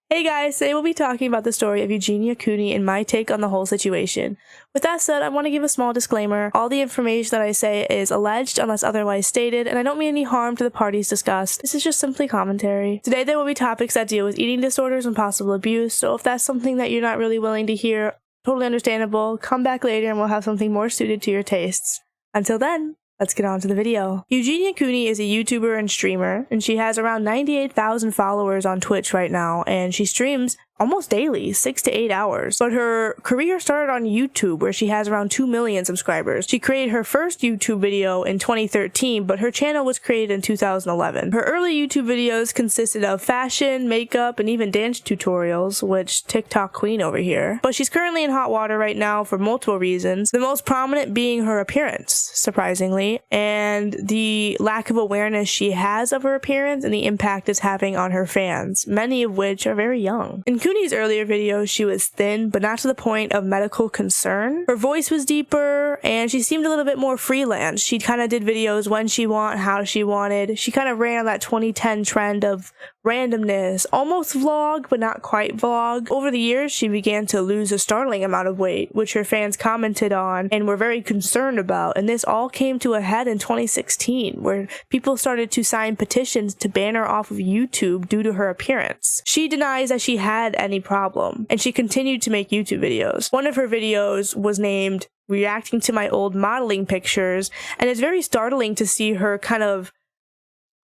Hey guys, today we'll be talking about the story of Eugenia Cooney and my take on the whole situation. With that said, I want to give a small disclaimer. All the information that I say is alleged unless otherwise stated, and I don't mean any harm to the parties discussed. This is just simply commentary. Today there will be topics that deal with eating disorders and possible abuse, so if that's something that you're not really willing to hear, totally understandable. Come back later and we'll have something more suited to your tastes. Until then, let's get on to the video. Eugenia Cooney is a YouTuber and streamer, and she has around 98,000 followers on Twitch right now, and she streams almost daily, 6 to 8 hours. But her career started on YouTube, where she has around 2 million subscribers. She created her first YouTube video in 2013, but her channel was created in 2011. Her early YouTube videos consisted of fashion, makeup, and even dance tutorials, which TikTok queen over here. But she's currently in hot water right now for multiple reasons, the most prominent being her appearance, surprisingly, and the lack of awareness she has of her appearance and the impact it's having on her fans, many of which are very young. In Cooney's earlier videos, she was thin, but not to the point of medical concern. Her voice was deeper, and she seemed a little bit more freelance. She kind of did videos when she wanted, how she wanted. She kind of ran on that 2010 trend of randomness, almost vlog, but not quite vlog. Over the years, she began to lose a startling amount of weight, which her fans commented on and were very concerned about. And this all came to a head in 2016, where people started to sign petitions to ban her off of YouTube due to her appearance. She denies that she had any problem, and she continued to make YouTube videos. One of her videos was named "Reacting to My Old Modeling Pictures," and it's very startling to see her kind of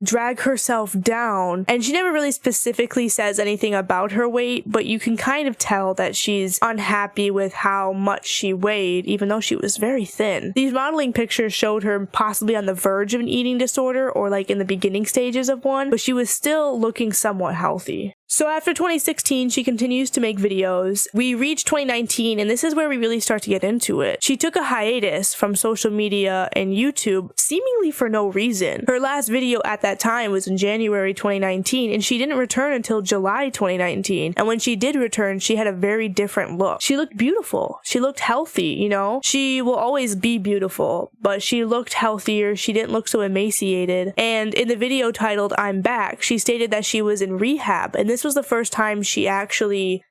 drag herself down, and she never really specifically says anything about her weight, but you can kind of tell that she's unhappy with how much she weighed, even though she was very thin. These modeling pictures showed her possibly on the verge of an eating disorder, or like in the beginning stages of one, but she was still looking somewhat healthy. So after 2016, she continues to make videos. We reach 2019, and this is where we really start to get into it. She took a hiatus from social media and YouTube, seemingly for no reason. Her last video at that time was in January 2019, and she didn't return until July 2019. And when she did return, she had a very different look. She looked beautiful. She looked healthy, you know? She will always be beautiful, but she looked healthier. She didn't look so emaciated. And in the video titled "I'm Back," she stated that she was in rehab, and this was the first time she actually,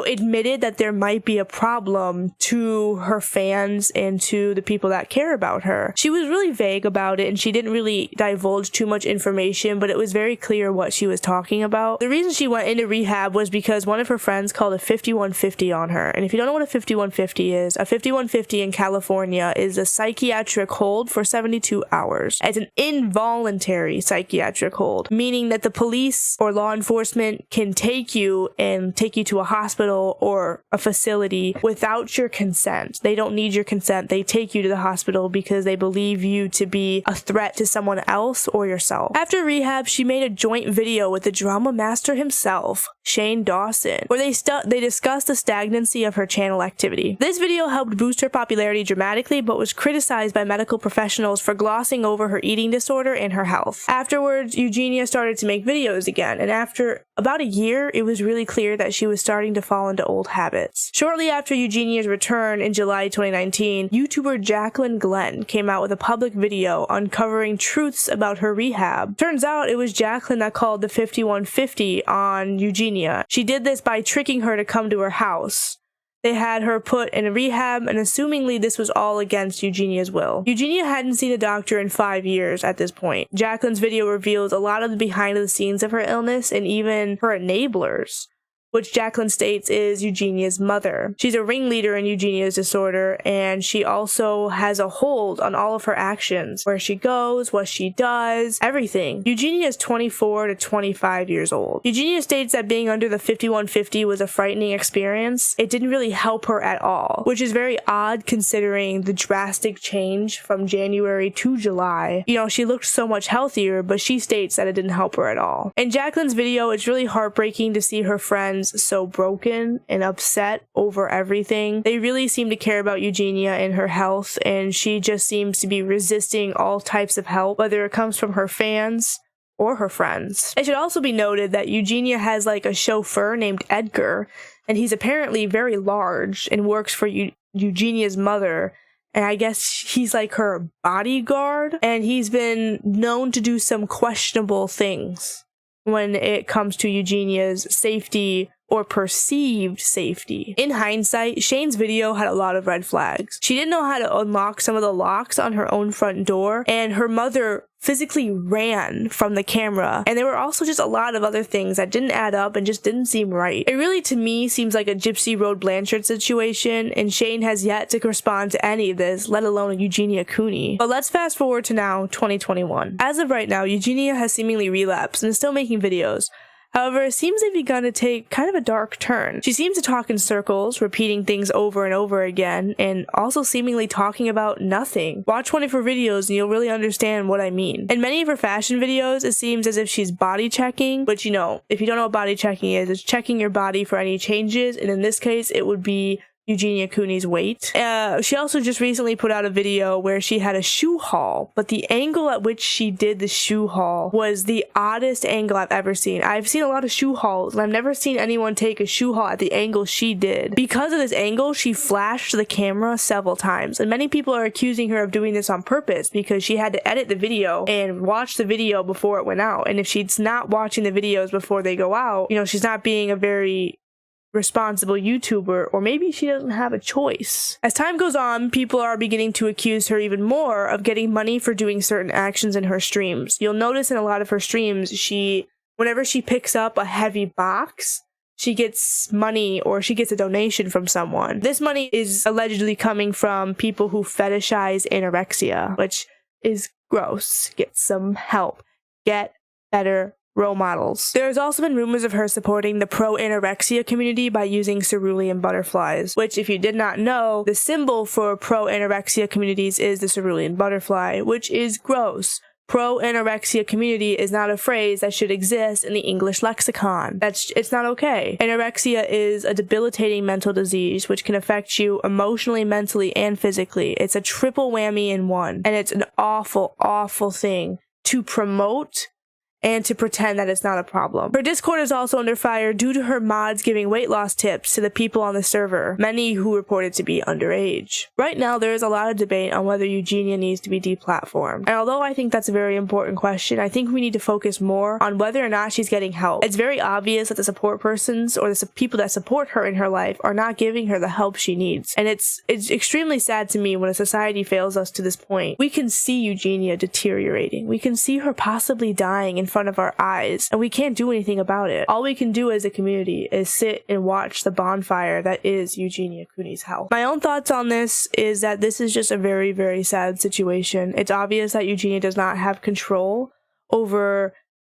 admitted that there might be a problem to her fans and to the people that care about her. She was really vague about it, and she didn't really divulge too much information, but it was very clear what she was talking about. The reason she went into rehab was because one of her friends called a 5150 on her. And if you don't know what a 5150 is, a 5150 in California is a psychiatric hold for 72 hours. It's an involuntary psychiatric hold, meaning that the police or law enforcement can take you to a hospital or a facility without your consent. They don't need your consent. They take you to the hospital because they believe you to be a threat to someone else or yourself. After rehab, she made a joint video with the drama master himself, Shane Dawson, where they discussed the stagnancy of her channel activity. This video helped boost her popularity dramatically, but was criticized by medical professionals for glossing over her eating disorder and her health. Afterwards, Eugenia started to make videos again, and after about a year, it was really clear that she was starting to fall into old habits. Shortly after Eugenia's return in July 2019, YouTuber Jacqueline Glenn came out with a public video uncovering truths about her rehab. Turns out it was Jacqueline that called the 5150 on Eugenia. She did this by tricking her to come to her house. They had her put in a rehab, and assumingly this was all against Eugenia's will. Eugenia hadn't seen a doctor in 5 years at this point. Jacqueline's video reveals a lot of the behind the scenes of her illness and even her enablers, which Jacqueline states is Eugenia's mother. She's a ringleader in Eugenia's disorder, and she also has a hold on all of her actions, where she goes, what she does, everything. Eugenia is 24 to 25 years old. Eugenia states that being under the 5150 was a frightening experience. It didn't really help her at all, which is very odd considering the drastic change from January to July. She looked so much healthier, but she states that it didn't help her at all. In Jacqueline's video, it's really heartbreaking to see her friends so broken and upset over everything. They really seem to care about Eugenia and her health, and she just seems to be resisting all types of help, whether it comes from her fans or her friends. It should also be noted that Eugenia has like a chauffeur named Edgar, and he's apparently very large and works for Eugenia's mother, and I guess he's like her bodyguard, and he's been known to do some questionable things when it comes to Eugenia's safety or perceived safety. In hindsight, Shane's video had a lot of red flags. She didn't know how to unlock some of the locks on her own front door, and her mother physically ran from the camera. And there were also just a lot of other things that didn't add up and just didn't seem right. It really, to me, seems like a Gypsy Road Blanchard situation, and Shane has yet to respond to any of this, let alone Eugenia Cooney. But let's fast forward to now, 2021. As of right now, Eugenia has seemingly relapsed and is still making videos. However, it seems they've begun to take kind of a dark turn. She seems to talk in circles, repeating things over and over again, and also seemingly talking about nothing. Watch one of her videos and you'll really understand what I mean. In many of her fashion videos, it seems as if she's body checking, but you know, if you don't know what body checking is, it's checking your body for any changes, and in this case, it would be Eugenia Cooney's weight. She also just recently put out a video where she had a shoe haul, but the angle at which she did the shoe haul was the oddest angle I've ever seen. I've seen a lot of shoe hauls, and I've never seen anyone take a shoe haul at the angle she did. Because of this angle, she flashed the camera several times, and many people are accusing her of doing this on purpose because she had to edit the video and watch the video before it went out. And if she's not watching the videos before they go out, you know, she's not being a very responsible YouTuber, or maybe she doesn't have a choice. As time goes on, people are beginning to accuse her even more of getting money for doing certain actions in her streams. You'll notice in a lot of her streams, whenever she picks up a heavy box, she gets money or she gets a donation from someone. This money is allegedly coming from people who fetishize anorexia, which is gross. Get some help. Get better role models. There has also been rumors of her supporting the pro-anorexia community by using cerulean butterflies, which, if you did not know, the symbol for pro-anorexia communities is the cerulean butterfly, which is gross. Pro-anorexia community is not a phrase that should exist in the English lexicon. It's not okay. Anorexia is a debilitating mental disease which can affect you emotionally, mentally, and physically. It's a triple whammy in one, and it's an awful, awful thing to promote and to pretend that it's not a problem. Her Discord is also under fire due to her mods giving weight loss tips to the people on the server, many who reported to be underage. Right now, there is a lot of debate on whether Eugenia needs to be deplatformed. And although I think that's a very important question, I think we need to focus more on whether or not she's getting help. It's very obvious that the support persons or the people that support her in her life are not giving her the help she needs. And it's extremely sad to me when a society fails us to this point. We can see Eugenia deteriorating. We can see her possibly dying in front of our eyes, and we can't do anything about it. All we can do as a community is sit and watch the bonfire that is Eugenia Cooney's health. My own thoughts on this is that this is just a very, very sad situation. It's obvious that Eugenia does not have control over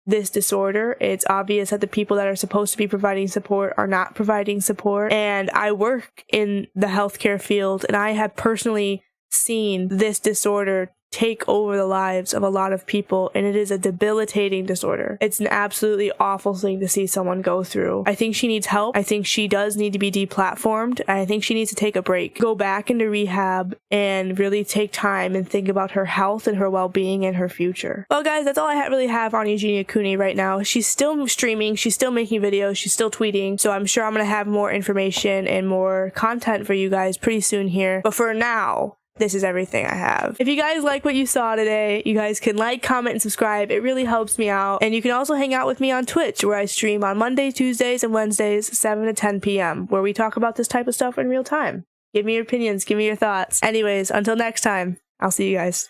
this disorder. It's obvious that the people that are supposed to be providing support are not providing support. And I work in the healthcare field, and I have personally seen this disorder take over the lives of a lot of people, and it is a debilitating disorder. It's an absolutely awful thing to see someone go through. I think she needs help. I think she does need to be deplatformed, and I think she needs to take a break, go back into rehab, and really take time and think about her health and her well-being and her future. Well, guys, that's all I really have on Eugenia Cooney right now. She's still streaming, she's still making videos, she's still tweeting, so I'm sure I'm gonna have more information and more content for you guys pretty soon here. But for now, this is everything I have. If you guys like what you saw today, you guys can like, comment, and subscribe. It really helps me out. And you can also hang out with me on Twitch, where I stream on Mondays, Tuesdays, and Wednesdays, 7 to 10 p.m., where we talk about this type of stuff in real time. Give me your opinions, give me your thoughts. Anyways, until next time, I'll see you guys.